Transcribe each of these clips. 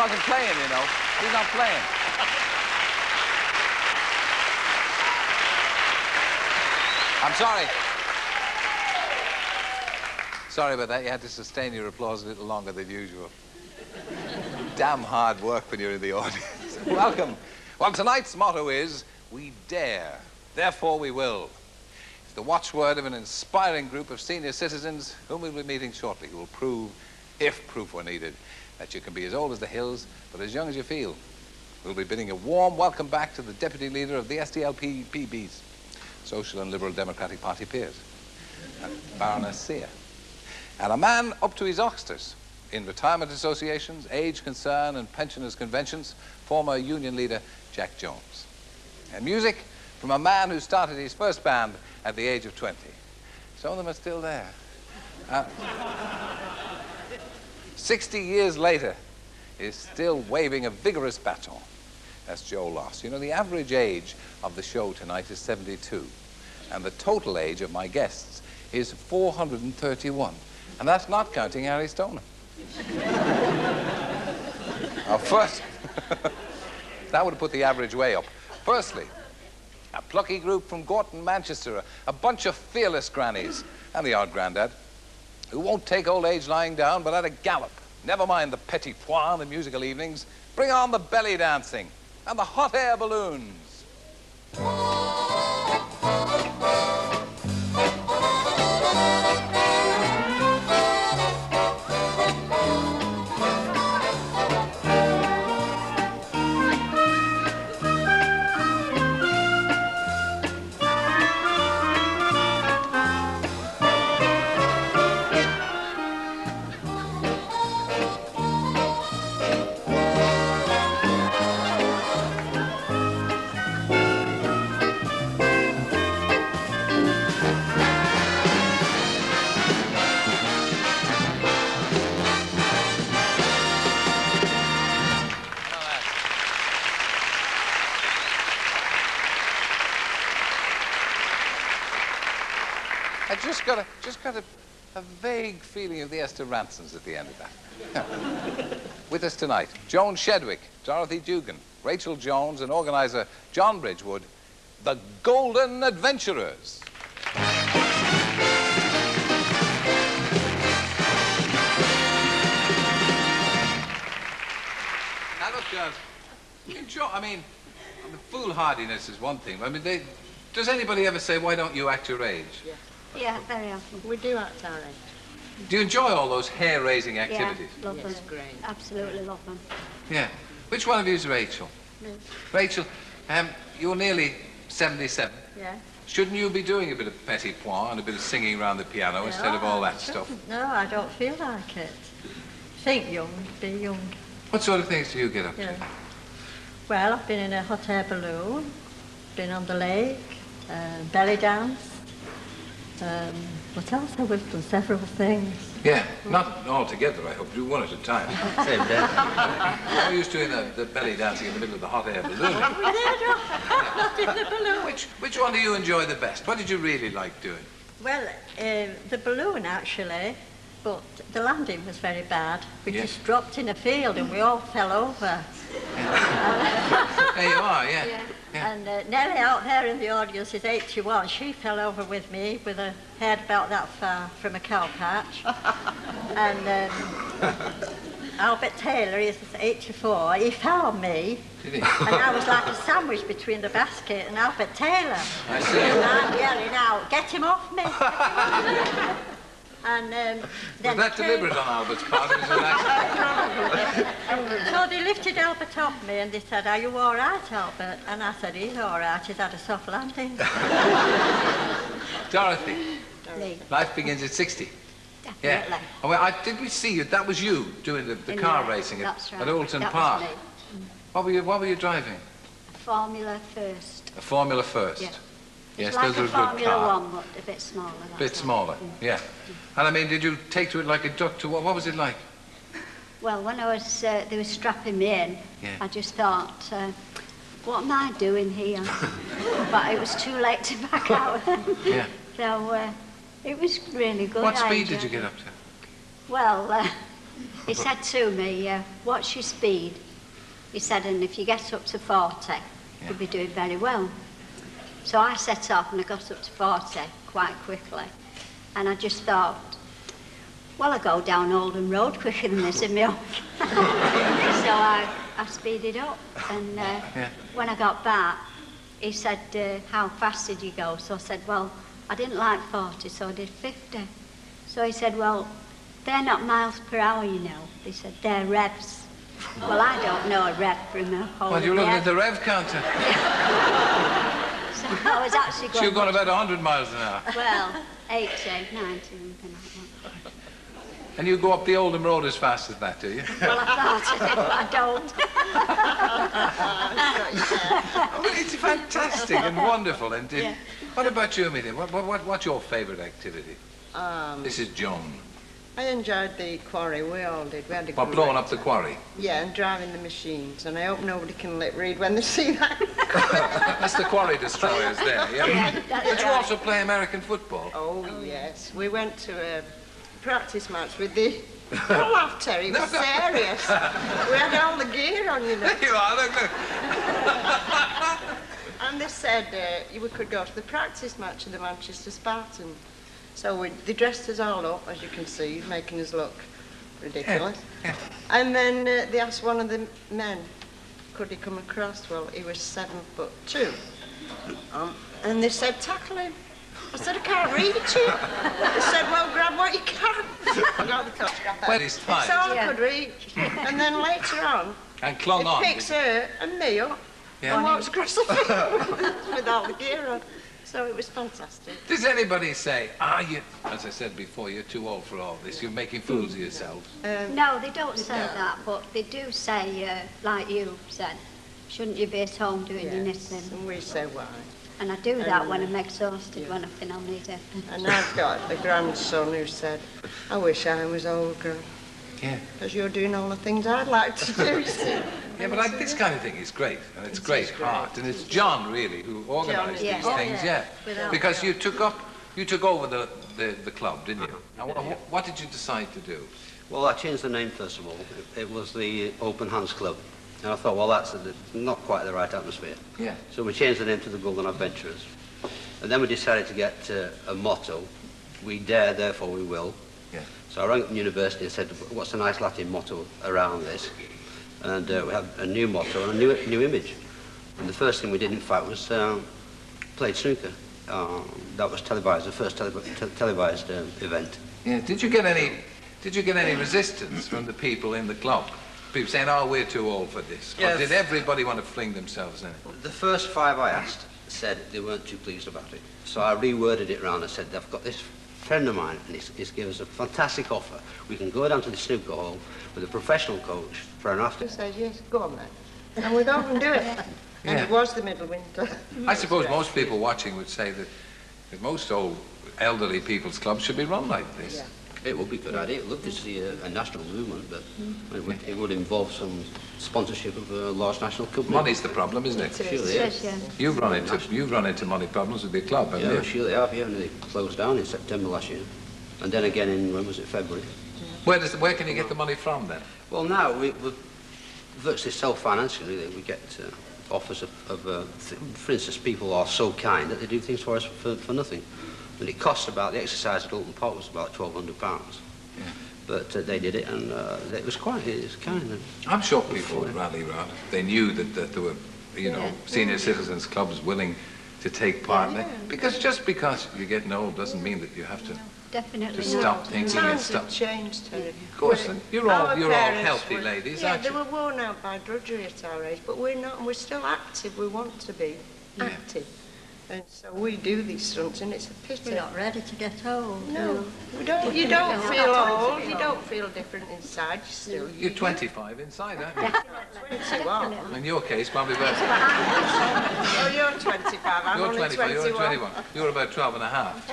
wasn't playing, you know. He's not playing. I'm sorry. Sorry about that. You had to sustain your applause a little longer than usual. Damn hard work when you're in the audience. Welcome. Well, tonight's motto is, we dare, therefore we will. It's the watchword of an inspiring group of senior citizens whom we'll be meeting shortly, who will prove, if proof were needed, that you can be as old as the hills, but as young as you feel. We'll be bidding a warm welcome back to the deputy leader of the SDLP-PB's, Social and Liberal Democratic Party peers, Baroness Sear, and a man up to his oxters in retirement associations, age concern and pensioners' conventions, former union leader Jack Jones. And music from a man who started his first band at the age of 20. Some of them are still there. 60 years later, is still waving a vigorous baton. That's Joe Loss. You know, the average age of the show tonight is 72, and the total age of my guests is 431, and that's not counting Harry Stoner. First, that would have put the average way up. Firstly, a plucky group from Gorton, Manchester, a bunch of fearless grannies, and the odd grandad, who won't take old age lying down, but at a gallop. Never mind the petit pois and the musical evenings. Bring on the belly dancing and the hot air balloons. I just got a vague feeling of the Esther Ransons at the end of that. With us tonight, Joan Shedwick, Dorothy Dugan, Rachel Jones, and organizer John Bridgewood, the Golden Adventurers. Now look, girls, foolhardiness is one thing. I mean, does anybody ever say, why don't you act your age? Yeah. Yeah, very often. We do act our age. Do you enjoy all those hair-raising activities? Yeah, love them. It's great. Absolutely love them. Yeah. Which one of you is Rachel? Me. Rachel, you're nearly 77. Yeah. Shouldn't you be doing a bit of petit pois and a bit of singing around the piano instead of all that stuff? No, I don't feel like it. Think young, be young. What sort of things do you get up to? Well, I've been in a hot air balloon, been on the lake, belly dance. What else? I've done several things. Yeah, not all together, I hope. Do one at a time. Same day. How are you doing the belly dancing in the middle of the hot air balloon? Not in the balloon. Which one do you enjoy the best? What did you really like doing? Well, the balloon, actually, but the landing was very bad. We just dropped in a field and we all fell over. There you are, yeah. And Nellie out there in the audience is 81. She fell over with me with her head about that far from a cow patch. And Albert Taylor is 84. He fell on me. Did he? And I was like a sandwich between the basket and Albert Taylor. I see. And I'm yelling out, get him off me. And then was that deliberate on Albert's part? Or was it an accident? So they lifted Albert off me and they said, are you all right, Albert? And I said, he's all right, he's had a soft landing. Dorothy, Me. life begins at 60. Definitely. Yeah. Oh, well, did we see you? That was you doing the car racing That's right. at Alton that Park. Was me. What were you driving? A Formula First. A Formula First. Yeah. Yes, It's like those are a a good Formula car. One, but a bit smaller. A bit smaller, yeah. And I mean, did you take to it like a duck to what was it like? Well, when I was, they were strapping me in, I just thought, what am I doing here? But it was too late to back out. Yeah. So it was really good. What I speed did enjoyed you get it. up to? Well, he said to me, what's your speed? He said, and if you get up to 40, you'll be doing very well. So I set off and I got up to 40 quite quickly. And I just thought, well, I go down Oldham Road quicker than this in Milk. So I speeded up. And when I got back, he said, how fast did you go? So I said, well, I didn't like 40, so I did 50. So he said, well, they're not miles per hour, you know. He said, they're revs. Well, I don't know a rev from a whole Well, you're looking at the rev counter. So I was actually going... So you're going about 100 miles an hour. Well, 80, 90, something like that. And you go up the Oldham Road as fast as that, do you? Well, I thought I did, but I don't. Oh, it's fantastic and wonderful. And what about you, Amelia? What's your favourite activity? This is Joan. I enjoyed the quarry. We all did. We had a What, good blowing night. up the quarry? Yeah, and driving the machines. And I hope nobody can lip read when they see that. That's the quarry destroyers there, yeah? Did you also play American football? Oh, yes. We went to a practice match with the... Don't laugh, Terry. It was serious. We had all the gear on, you know. There you are, look. And they said we could go to the practice match of the Manchester Spartans. So they dressed us all up, as you can see, making us look ridiculous. Yeah. And then they asked one of the men, could he come across? Well, he was 7'2". And they said, tackle him. I said, I can't read it to you. They said, well, grab what you can. I got the photograph. Well, it's fine. It's all I could reach. And then later on, And clung on. it picks her and me up and walks across the field with all the gear on. So it was fantastic. Does anybody say, you, as I said before, you're too old for all this, you're making fools of yourselves? No, they don't say that, but they do say, like you said, shouldn't you be at home doing your knitting? And we say why. And I do that when I'm exhausted, when I think I'll need it. And I've got a grandson who said, I wish I was old, Gran. Yeah. Because you're doing all the things I'd like to do, you see. Yeah, but this kind of thing is great, and it's great heart, and it's John really who organised these things, because you took over the club, didn't you? Now, what did you decide to do? Well, I changed the name first of all. It was the Open Hands Club, and I thought, well, that's not quite the right atmosphere. Yeah. So we changed the name to the Golden Adventurers, and then we decided to get a motto: "We dare, therefore we will." Yeah. So I rang up the university and said, "What's a nice Latin motto around this?" And we had a new motto and a new image. And the first thing we did, in fact, was played snooker. That was televised, the first televised event. Yeah. Did you get any resistance from the people in the club? People saying, "Oh, we're too old for this." Or did everybody want to fling themselves in it? The first 5 I asked said they weren't too pleased about it. So I reworded it round and said, "I've got this friend of mine, and he's given us a fantastic offer. We can go down to the snooker hall with a professional coach for an after." He said, yes, go on then. And we go and do it. And it was the middle winter. I suppose most people watching would say that most old elderly people's clubs should be run like this. Yeah. It would be a good idea. I'd love to see a national movement, but it would involve some sponsorship of a large national company. Money's the problem, isn't it? Surely, Yes, yeah. yeah. You've run into money problems with your club, haven't Yeah, you? sure they have, yeah. And they closed down in September last year. And then again in, when was it, February? Where can you get the money from then? Well, now we're virtually self-financing, really. We get offers of for instance, people are so kind that they do things for us for nothing. And it costs about, the exercise at Alton Park was about £1,200. Yeah. But they did it, and it was kind. And I'm sure people would rally round if they knew that there were, senior citizens clubs willing to take part in it. Because just because you're getting old doesn't mean that you have to Definitely stop not. thinking and Times stop. have changed, Terry. Of course, you're all parents healthy were- ladies, yeah, aren't they you? were worn out by drudgery at our age, but we're not, and we're still active. We want to be active. And so we do these stunts, and it's a pity. We're not ready to get old. No, we don't. You don't feel old. You don't feel different inside. You're 25 inside, aren't you? 21. In your case, probably about... Oh, you're 25. I'm You're only 25, 21. you're 21. You're about 12 and a half.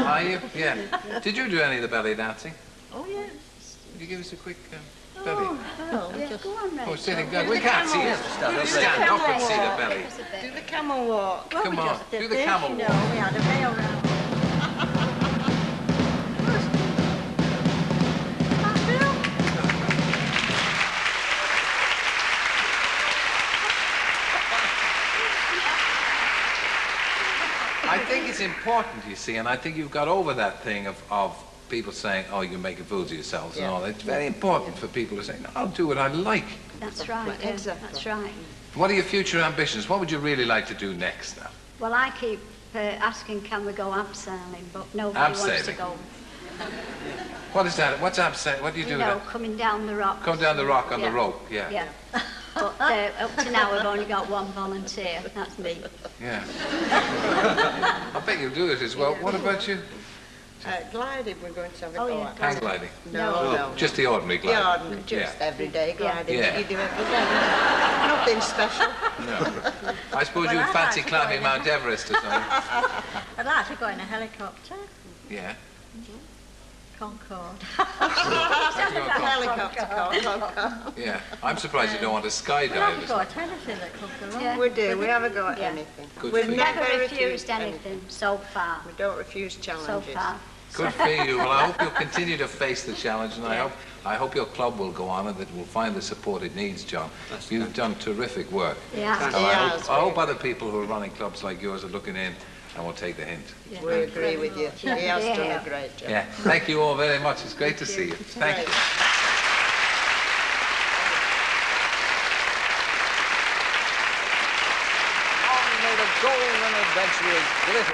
Are you? Yeah. Did you do any of the belly dancing? Oh, yes. Could you give us a quick belly? Well, Yeah, just go on, Ray. Oh, sitting down. We can't see it. Stand up and see the belly. Do the camel walk. Come on, just did do the this, camel you walk. know, we had a veil round. think it's important, you see, and I think you've got over that thing of people saying, oh, you're making fools of yourselves and all. It's very important for people to say, no, I'll do what I like. That's right. Yeah, Exactly. that's right. What are your future ambitions? What would you really like to do next now? Well, I keep asking, can we go abseiling, but nobody wants to Abseiling? go. What is that? What's abseiling? What do you do You know, there? coming down the rock. Come down the rock on the Yeah. rope, yeah. Yeah. But up to now, we've only got one volunteer. That's me. Yeah. I bet you'll do it as well. What about you? Gliding, we're going to have a Oh, go yeah, at. Hang gliding? No. Just the ordinary The gliding? ordinary, just Yeah. everyday gliding Yeah. that you do every day. Nothing special. No. I suppose Well, you'd I'd fancy like to climbing go Mount Everest or something. I'd like to go in a helicopter. Yeah. Concorde. Helicopter call. Yeah. I'm surprised you don't want to We'll skydive. have to or go something. at anything that comes along. Yeah. We do, we have a go at Yeah. anything. Good We've for you. Never never refused anything so far. We don't refuse So challenges. far. Good for you. Well, I hope you'll continue to face the challenge, and I hope your club will go on and that it will find the support it needs, John. You've done terrific work. Yeah. And Yes, I hope other people who are running clubs like yours are looking in and will take the hint. We agree with you. He has done a great job. Yeah. Thank you all very much. It's great to see you. Thank you. Long may the golden adventurers glitter.